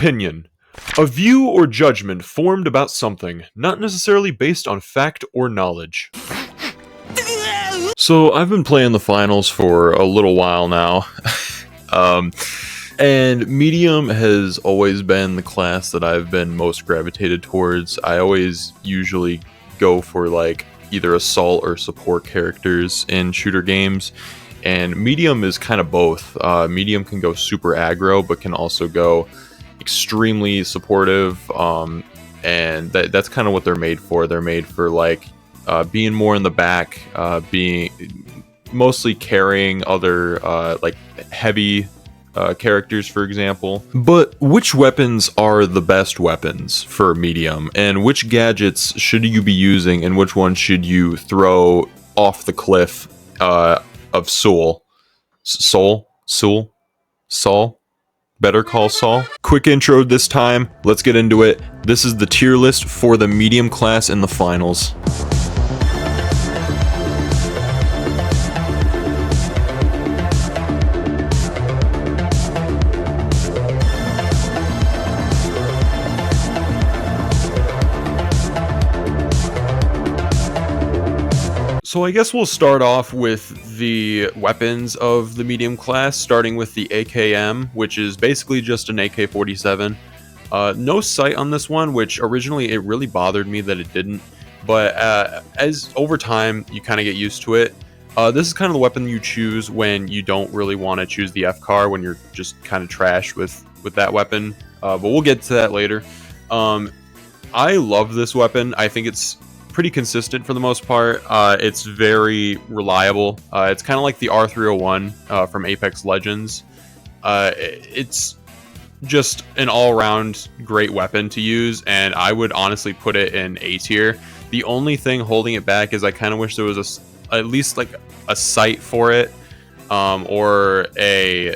Opinion. A view or judgment formed about something, not necessarily based on fact or knowledge. So I've been playing the finals for a little while now. And medium has always been the class that I've been most gravitated towards. I always usually go for like either assault or support characters in shooter games. And medium is kind of both. Medium can go super aggro, but can also go extremely supportive. And that's kind of what they're made for. They're made for like being more in the back, being mostly carrying other like heavy characters, for example. But which weapons are the best weapons for medium, and which gadgets should you be using, and which one should you throw off the cliff of Saul? Better Call Saul. Quick intro this time. Let's get into it. This is the tier list for the medium class in the finals. So I guess we'll start off with the weapons of the medium class, starting with the AKM, which is basically just an AK-47. No sight on this one, which originally it really bothered me that it didn't, but as over time you kind of get used to it. This is kind of the weapon you choose when you don't really want to choose the FCAR, when you're just kind of trash with that weapon, but we'll get to that later. I love this weapon. I think it's pretty consistent for the most part. It's very reliable. It's kind of like the R301 from Apex Legends. It's just an all-around great weapon to use, and I would honestly put it in A tier. The only thing holding it back is I kind of wish there was at least like a sight for it, or a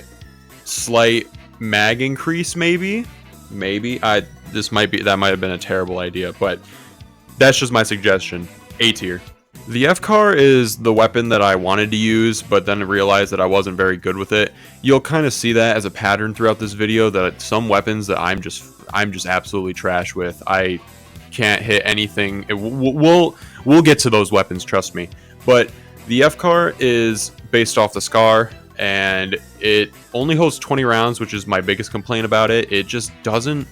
slight mag increase, maybe. That might have been a terrible idea, but that's just my suggestion. A tier. The FCAR is the weapon that I wanted to use, but then realized that I wasn't very good with it. You'll kind of see that as a pattern throughout this video, that some weapons that I'm just absolutely trash with. I can't hit anything. We'll get to those weapons, trust me. But the FCAR is based off the SCAR, and it only holds 20 rounds, which is my biggest complaint about it. It just doesn't.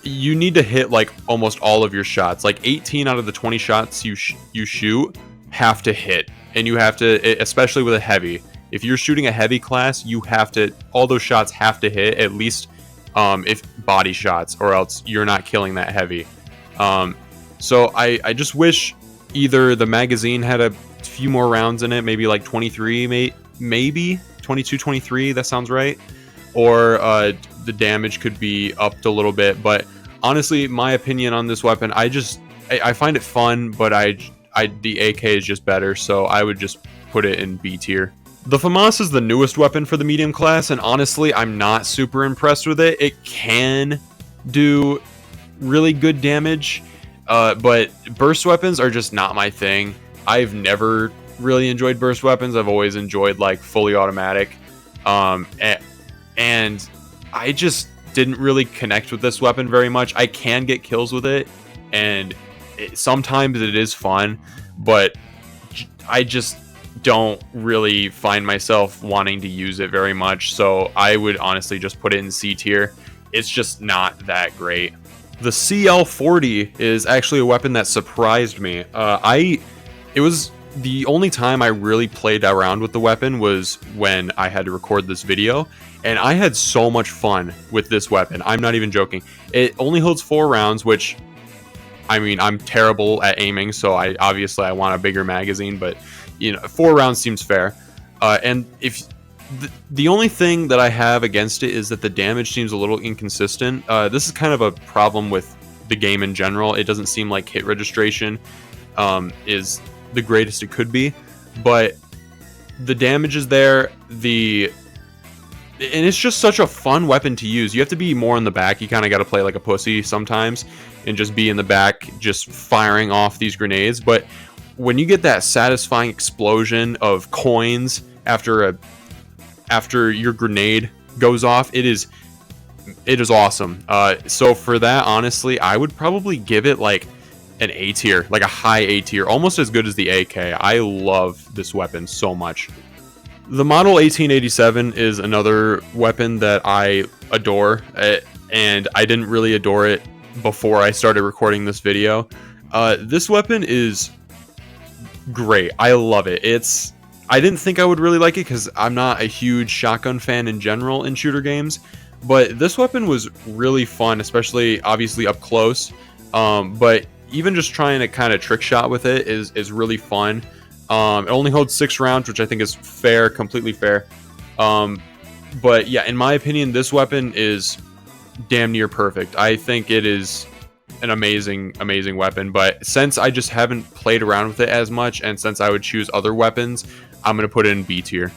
You need to hit like almost all of your shots. Like 18 out of the 20 shots you shoot have to hit, and you have to, especially with a heavy. If you're shooting a heavy class, you have to, all those shots have to hit at least, if body shots, or else you're not killing that heavy. So I just wish either the magazine had a few more rounds in it, maybe like 23, maybe 22, 23. That sounds right. Or the damage could be upped a little bit, but honestly, my opinion on this weapon, I find it fun, but the AK is just better, so I would just put it in B tier. The FAMAS is the newest weapon for the medium class, and honestly, I'm not super impressed with it. It can do really good damage, but burst weapons are just not my thing. I've never really enjoyed burst weapons. I've always enjoyed like fully automatic, and I just didn't really connect with this weapon very much. I can get kills with it, and sometimes it is fun, but I just don't really find myself wanting to use it very much, so I would honestly just put it in C tier. It's just not that great. The CL40 is actually a weapon that surprised me. It was the only time I really played around with the weapon was when I had to record this video, and I had so much fun with this weapon. I'm not even joking. It only holds 4 rounds, which, I mean, I'm terrible at aiming, so I want a bigger magazine, but you know, 4 rounds seems fair. And if the only thing that I have against it is that the damage seems a little inconsistent. This is kind of a problem with the game in general. It doesn't seem like hit registration is the greatest it could be, but the damage is there. And it's just such a fun weapon to use. You have to be more in the back. You kind of got to play like a pussy sometimes and just be in the back, just firing off these grenades. But when you get that satisfying explosion of coins after your grenade goes off, it is it is awesome. So for that, honestly, I would probably give it like an A tier, like a high A tier, almost as good as the AK. I love this weapon so much. The Model 1887 is another weapon that I adore, and I didn't really adore it before I started recording this video. This weapon is great. I love it. I didn't think I would really like it because I'm not a huge shotgun fan in general in shooter games, but this weapon was really fun, especially obviously up close. But even just trying to kind of trick shot with it is really fun. It only holds 6 rounds, which I think is fair, completely fair. But yeah, in my opinion, this weapon is damn near perfect. I think it is an amazing weapon, but since I just haven't played around with it as much, and since I would choose other weapons, I'm going to put it in B tier.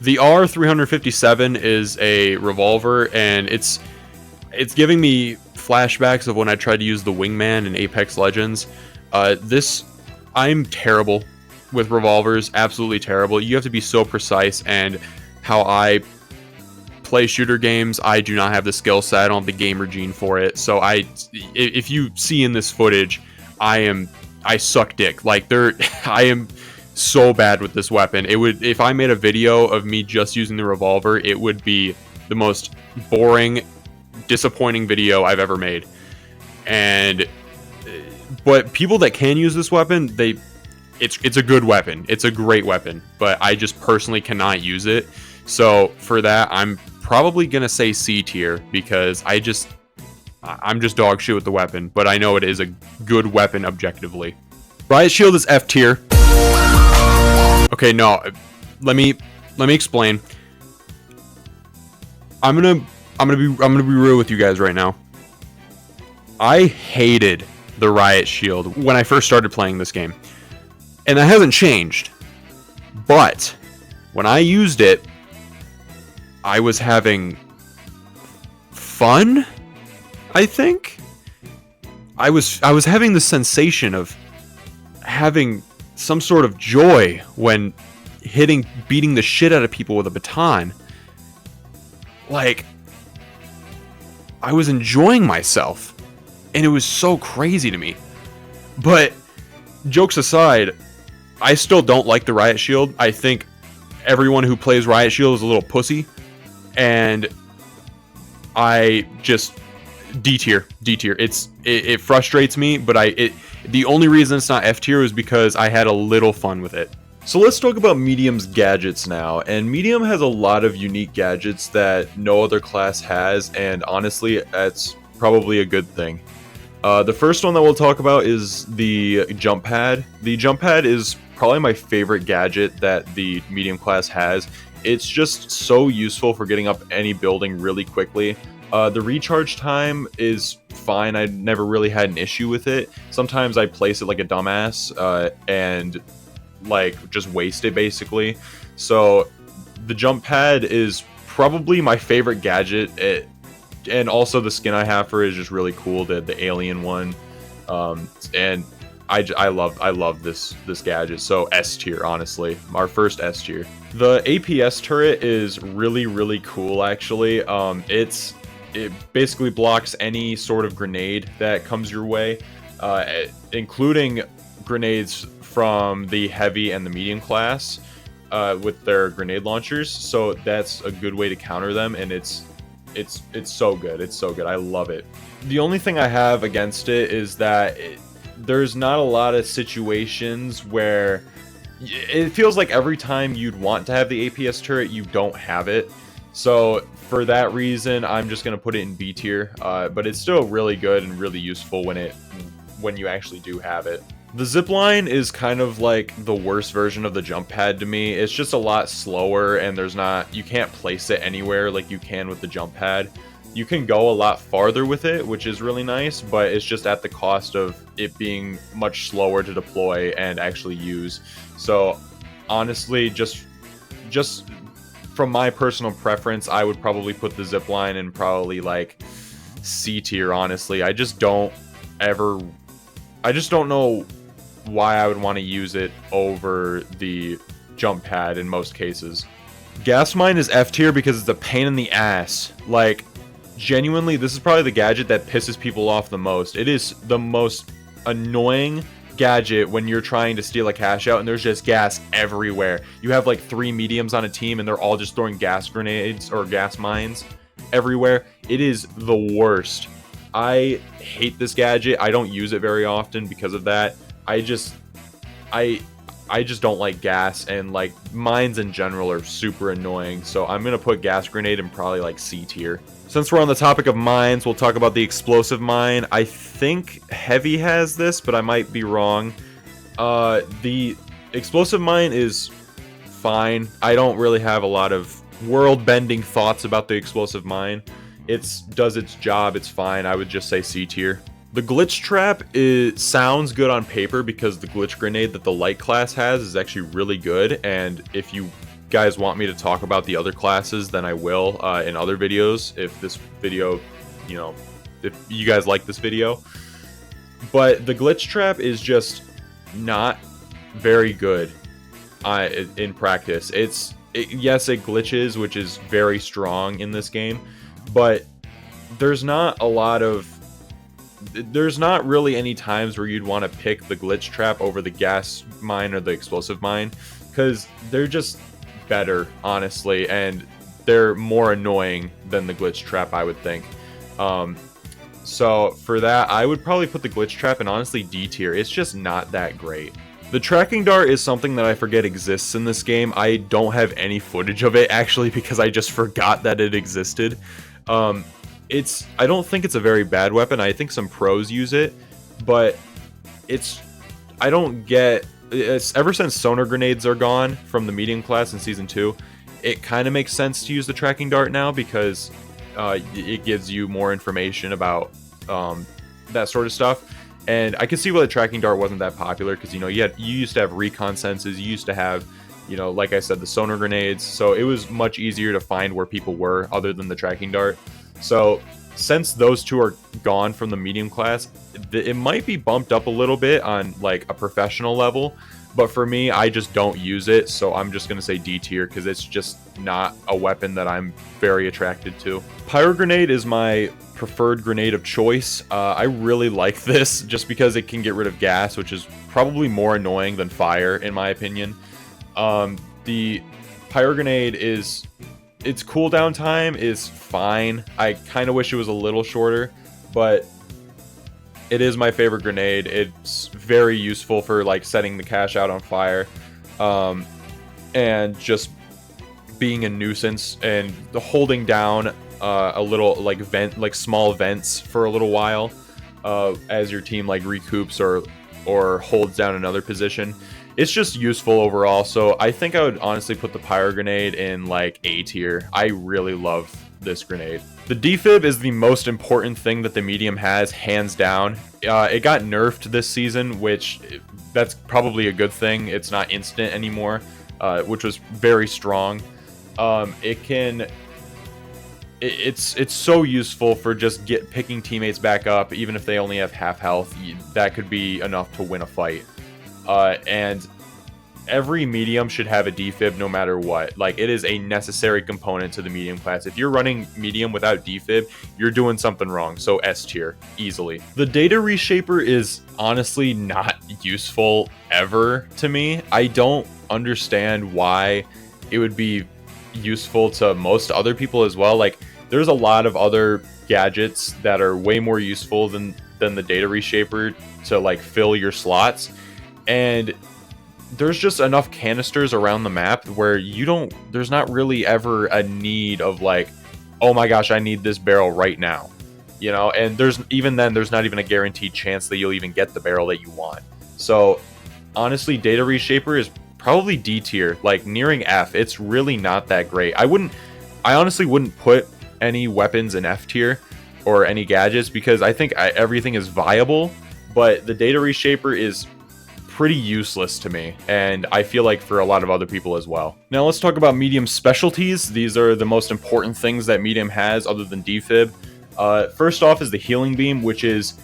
The R357 is a revolver, and it's giving me flashbacks of when I tried to use the Wingman in Apex Legends. I'm terrible with revolvers, absolutely terrible. You have to be so precise, and how I play shooter games, I do not have the skill set. I don't have the gamer gene for it. So if you see in this footage, I suck dick. Like I am so bad with this weapon. If I made a video of me just using the revolver, it would be the most boring, disappointing video I've ever made. But people that can use this weapon, it's a good weapon. It's a great weapon, but I just personally cannot use it. So for that, I'm probably gonna say C tier because I'm just dog shit with the weapon, but I know it is a good weapon objectively. Riot Shield is F tier. Okay, no, let me explain. I'm gonna be real with you guys right now. I hated the Riot Shield when I first started playing this game, and that hasn't changed. But when I used it, I was having fun. I think I was having the sensation of having some sort of joy when beating the shit out of people with a baton. Like, I was enjoying myself, and it was so crazy to me. But jokes aside, I still don't like the Riot Shield. I think everyone who plays Riot Shield is a little pussy, and I just D tier. It frustrates me, but the only reason it's not F tier is because I had a little fun with it. So let's talk about Medium's gadgets now, and Medium has a lot of unique gadgets that no other class has, and honestly, that's probably a good thing. The first one that we'll talk about is the jump pad. The jump pad is probably my favorite gadget that the Medium class has. It's just so useful for getting up any building really quickly. The recharge time is fine. I never really had an issue with it. Sometimes I place it like a dumbass and like just waste it basically. So the jump pad is probably my favorite gadget. And also the skin I have for it is just really cool, the alien one. And I love this gadget. So S tier, honestly, our first S tier. The APS turret is really cool actually. It basically blocks any sort of grenade that comes your way, including grenades from the heavy and the medium class with their grenade launchers. So that's a good way to counter them, and it's so good. It's so good. I love it. The only thing I have against it is that there's not a lot of situations where it feels like every time you'd want to have the APS turret, you don't have it. So for that reason, I'm just gonna put it in B tier. But it's still really good and really useful when you actually do have it. The zipline is kind of like the worst version of the jump pad to me. It's just a lot slower, and you can't place it anywhere like you can with the jump pad. You can go a lot farther with it, which is really nice, but it's just at the cost of it being much slower to deploy and actually use. So honestly, just from my personal preference, I would probably put the zipline in probably like C tier, honestly. I just don't know why I would want to use it over the jump pad in most cases. Gas Mine is F tier because it's a pain in the ass. Like, genuinely, this is probably the gadget that pisses people off the most. It is the most annoying gadget when you're trying to steal a cash out and there's just gas everywhere. You have like 3 mediums on a team and they're all just throwing gas grenades or gas mines everywhere. It is the worst. I hate this gadget. I don't use it very often because of that. I just don't like gas, and like mines in general are super annoying. So I'm gonna put gas grenade in probably like C tier. Since we're on the topic of mines, we'll talk about the explosive mine. I think Heavy has this, but I might be wrong. The explosive mine is fine. I don't really have a lot of world-bending thoughts about the explosive mine. It does its job. It's fine. I would just say C tier. The glitch trap sounds good on paper because the glitch grenade that the light class has is actually really good. And if you guys want me to talk about the other classes, then I will in other videos. If this video, if you guys like this video. But the glitch trap is just not very good in practice. Yes, it glitches, which is very strong in this game, but there's not really any times where you'd want to pick the glitch trap over the gas mine or the explosive mine, because they're just better, honestly, and they're more annoying than the glitch trap, I would think. So for that, I would probably put the glitch trap in honestly D tier. It's just not that great. The tracking dart is something that I forget exists in this game. I don't have any footage of it, actually, because I just forgot that it existed. I don't think it's a very bad weapon. I think some pros use it, but ever since sonar grenades are gone from the medium class in season 2, it kind of makes sense to use the tracking dart now because it gives you more information about that sort of stuff. And I can see why the tracking dart wasn't that popular, because you used to have recon senses, you used to have, like I said, the sonar grenades, so it was much easier to find where people were other than the tracking dart. So since those two are gone from the medium class, it might be bumped up a little bit on like a professional level, but for me, I just don't use it, so I'm just gonna say D tier because it's just not a weapon that I'm very attracted to. Pyro grenade is my preferred grenade of choice. I really like this just because it can get rid of gas, which is probably more annoying than fire in my opinion. The pyro grenade its cooldown time is fine. I kind of wish it was a little shorter, but it is my favorite grenade. It's very useful for like setting the cache out on fire, and just being a nuisance and holding down a little like small vents for a little while as your team like recoups or holds down another position. It's just useful overall, so I think I would honestly put the pyro grenade in like A tier. I really love this grenade. The defib is the most important thing that the medium has, hands down. It got nerfed this season, which that's probably a good thing. It's not instant anymore, which was very strong. It's so useful for just picking teammates back up, even if they only have half health. That could be enough to win a fight. And every medium should have a defib no matter what. Like, it is a necessary component to the medium class. If you're running medium without defib, you're doing something wrong. So S tier, easily. The data reshaper is honestly not useful ever to me. I don't understand why it would be useful to most other people as well. Like, there's a lot of other gadgets that are way more useful than the data reshaper to like fill your slots. And there's just enough canisters around the map where there's not really ever a need of like, oh my gosh, I need this barrel right now, and there's not even a guaranteed chance that you'll even get the barrel that you want. So honestly, data reshaper is probably D tier, like nearing F. It's really not that great. I honestly wouldn't put any weapons in F tier or any gadgets because I think everything is viable, but the data reshaper is pretty useless to me, and I feel like for a lot of other people as well. Now let's talk about medium specialties. These are the most important things that medium has other than defib. First off is the healing beam, which is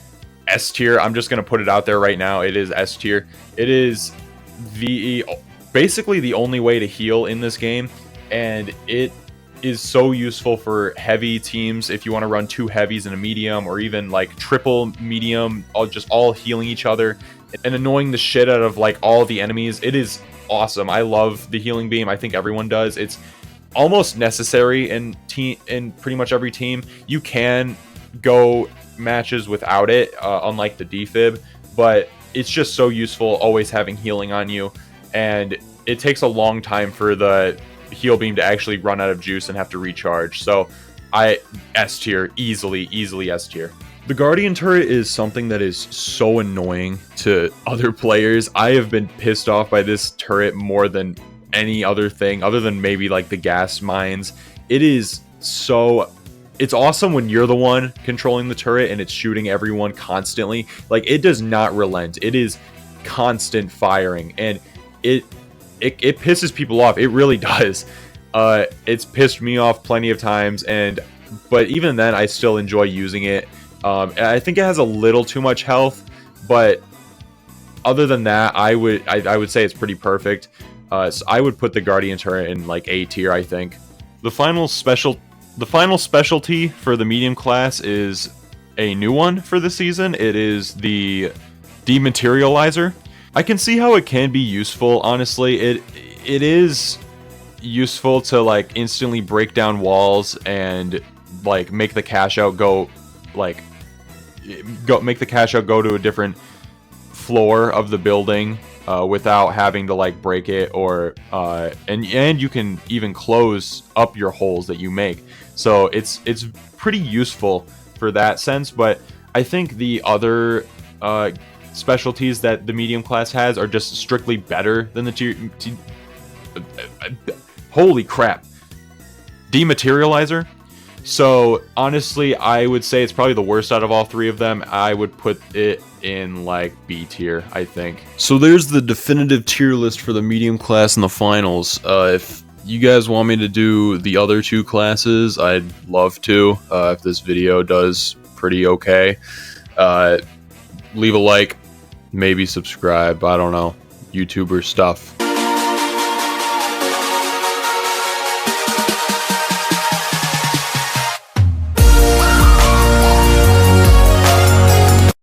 S tier. I'm just going to put it out there right now. It is S tier. It is basically the only way to heal in this game. and it is so useful for heavy teams if you want to run 2 heavies and a medium, or even like triple medium, all healing each other and annoying the shit out of like all the enemies. It is awesome. I love the healing beam. I think everyone does. It's almost necessary in pretty much every team. You can go matches without it, unlike the defib, but it's just so useful always having healing on you, and it takes a long time for the heal beam to actually run out of juice and have to recharge. So I S tier, easily S tier. The Guardian turret is something that is so annoying to other players. I have been pissed off by this turret more than any other thing, other than maybe like the gas mines. It's awesome when you're the one controlling the turret and it's shooting everyone constantly. Like, it does not relent. It is constant firing, and it pisses people off. It really does. It's pissed me off plenty of times, but even then I still enjoy using it. I think it has a little too much health, but other than that, I would say it's pretty perfect. So I would put the Guardian turret in like A tier, I think. The final specialty for the medium class is a new one for the season. It is the Dematerializer. I can see how it can be useful, honestly. It is useful to like instantly break down walls and like make the cash out go to a different floor of the building without having to like break it, or and you can even close up your holes that you make. So it's pretty useful for that sense. But I think the other specialties that the medium class has are just strictly better than the holy crap, Dematerializer. So honestly, I would say it's probably the worst out of all 3 of them. I would put it in like B tier, I think. So there's the definitive tier list for the medium class in the finals. If you guys want me to do the other 2 classes, I'd love to. If this video does pretty okay, leave a like, maybe subscribe. I don't know, YouTuber stuff.